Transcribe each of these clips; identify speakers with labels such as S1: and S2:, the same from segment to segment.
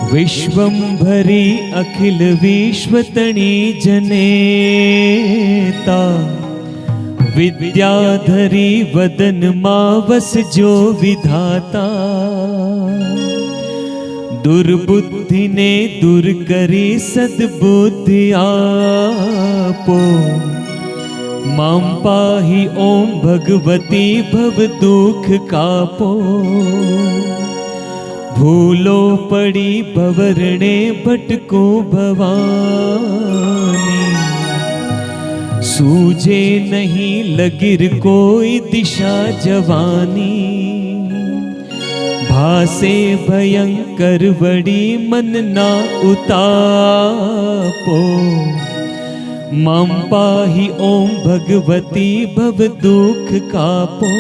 S1: विश्वंभरी अखिल विश्वतणी जनेता, विद्याधरी वदन मावस जो विधाता। दुर्बुद्धि ने दूर करी सद्बुद्धि आपो, मां पाहि ओम भगवती भव दुख कापो। भूलो पड़ी भवरणे भटको भवानी, सूझे नहीं लगिर कोई दिशा जवानी। भासे भयंकर बड़ी मन ना उतापो, मां पाहि ओम भगवती भव दुख कापो।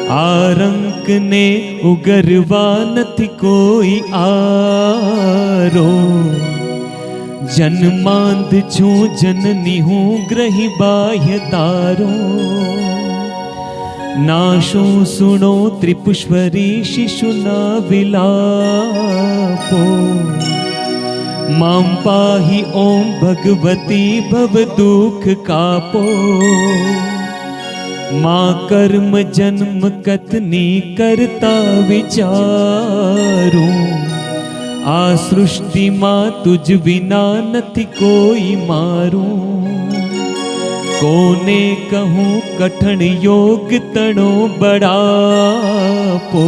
S1: आरंक ने उगरवा नथी कोई आरो, जन्मांध छू जननी हूँ ग्रही बाह्य तारो। नाशो सुनो त्रिपुष्वरी शिशु ना विलापो, मां पाहि ओम भगवती भव दुख कापो। मां कर्म जन्म कथनी करता विचारूं, आ सृष्टि मां तुझ बिना नथी कोई मारूं। कोने कहूँ कठण योग तणो बड़ापो,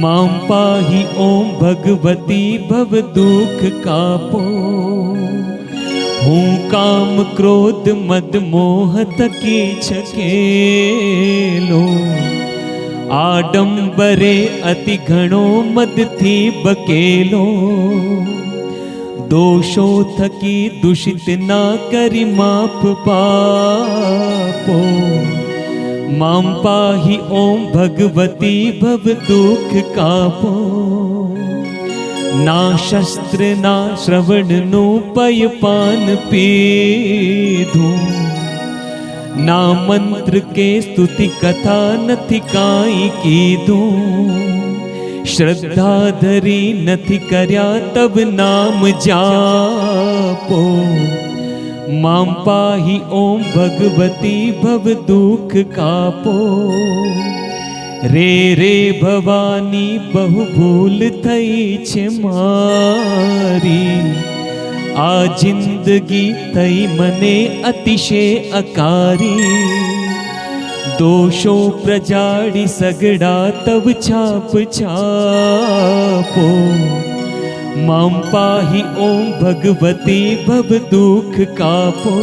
S1: मां पाहि ओम भगवती भव दुख कापो। हूँ काम क्रोध मद मोह तकी छकेलो, आडंबरे अति घणो मद थी बकेलो। दोषो थकी दूषित ना करी माप पापो, मां पाहि ओम भगवती भव दुख कापो। ना शस्त्र ना श्रवण नो पय पान पीधूं, ना मंत्र के स्तुति कथा नथी काई कीधूं। श्रद्धा धरी नथी कर्या तब नाम जापो, मां पाहि ओम भगवती भव दुख कापो। रे रे भवानी बहु भूल थई छे मारी, आ जिंदगी थई मने अतिशय अकारी। दोषो प्रजाड़ी सगड़ा तब छाप छापो, मां पाहि ओम भगवती भव दुख कापो।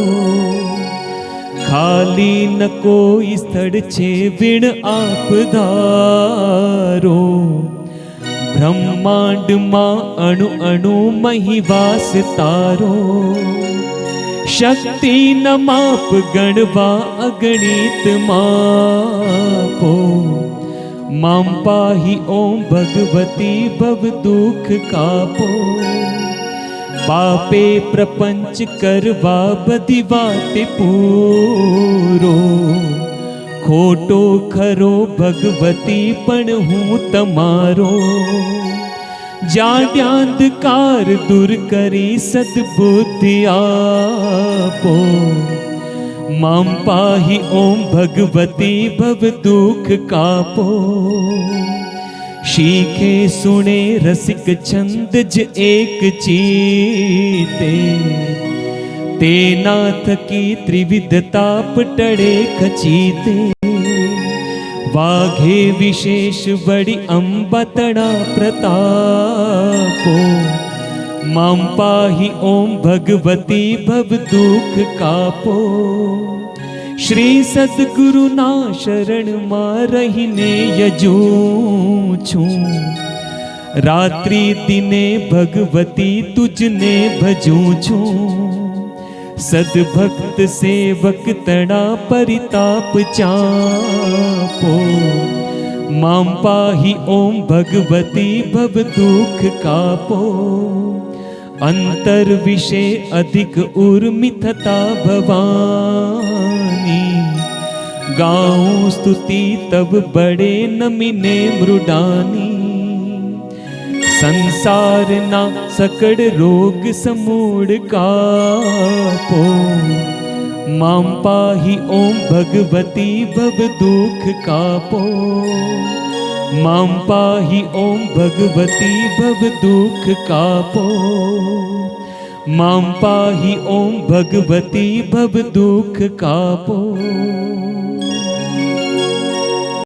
S1: खाली न कोई स्थળ छे विण आप धारो, ब्रह्मांड मां अणु अणु मही वास तारो। शक्ति न माप गणवा अगणित मापो, मां पाहि ओम भगवती भव दुख कापो। पापे प्रपंच करवा बधी वाते पूरो, खोटो खरो भगवती पण हूँ तमारो। जाड्यांधकार दूर करी सद्बुद्धि आपो, मां पाहि ओम भगवती भव दुख कापो। शीखे सुने रसिक छंद ज एक चीते, तेना थकी त्रिविधता पटड़े खचीते। वाघे विशेष बड़ी अंबतड़ा प्रतापो, मां पाहि ओम भगवती भव दुख कापो। श्री सद्गुरु ना शरण मां रहीने यजूं छूं, रात्रि दिने भगवती तुझने भजूं छूं। सद्भक्त सेवक तड़ा परिताप चापो, मां पाहि ओम भगवती भव दुख कापो। अंतर विषय अधिक उर्मि थता भवानी, गाऊं स्तुति तब बड़े नमिने मृडानी। સંસારના સકળ રોગ સમૂળ કાપો. મામ પાહી ઓમ ભગવતી ભવ દુઃખ કાપો. મામ પાહી ઓમ ભગવતી ભવ દુઃખ કાપો. મામ પાહી ઓમ ભગવતી ભવ દુઃખ કાપો.